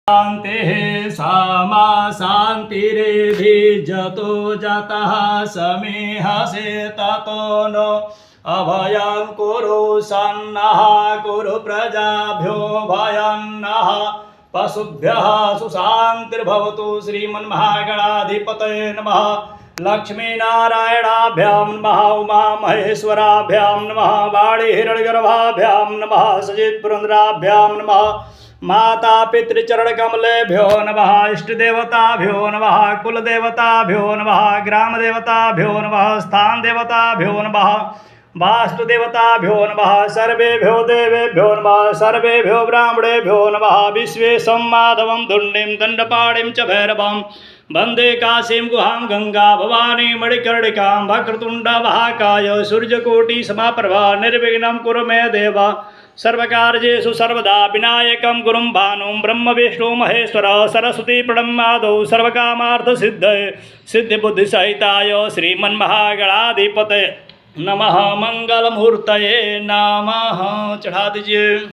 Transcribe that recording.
शान्तिः सामा शान्तिरेधि जतो जातः समेहसे ततो नो अभयं कुरु सन्नः कुरु प्रजाभ्यो भयन्नः पशुभ्यः सुशान्तिर्भवतु। श्रीमन्महागणाधिपतये नमः। लक्ष्मीनारायणाभ्यां नमः। उमामहेश्वराभ्यां नमः। वाणीहिरण्यगर्भाभ्यां नमः। सजित्पुरन्द्राभ्यां नमः। माता पितृचरणकमलेभ्यो नमः। इष्टदेवताभ्यो नमः। कुलदेवताभ्यो नमः। ग्रामदेवताभ्यो नमः। स्थानदेवताभ्यो नमः। वास्तुदेवताभ्यो नमः। सर्वेभ्यो देवेभ्यो नमः। सर्वेभ्यो ब्राह्मणेभ्यो नमः। विश्वेशं माधवं धुण्डिं दण्डपाणिं च भैरवं वन्दे काशीं गुहां गंगा भवानी मणिकर्णिकां वक्रतुण्डमहाकाय सूर्यकोटिसमप्रभा निर्विघ्नं कुरु मे देव सर्वकार्येषु सर्वदा विनायकं गुरुं भानुं ब्रह्म विष्णु महेश्वर सरस्वती प्रणमादौ सर्वकामार्थसिद्धये सिद्धिबुद्धिसहिताय श्रीमन्महागणाधिपतये नमः। मंगलमूर्तये नमः। चढ़ा दीजिए।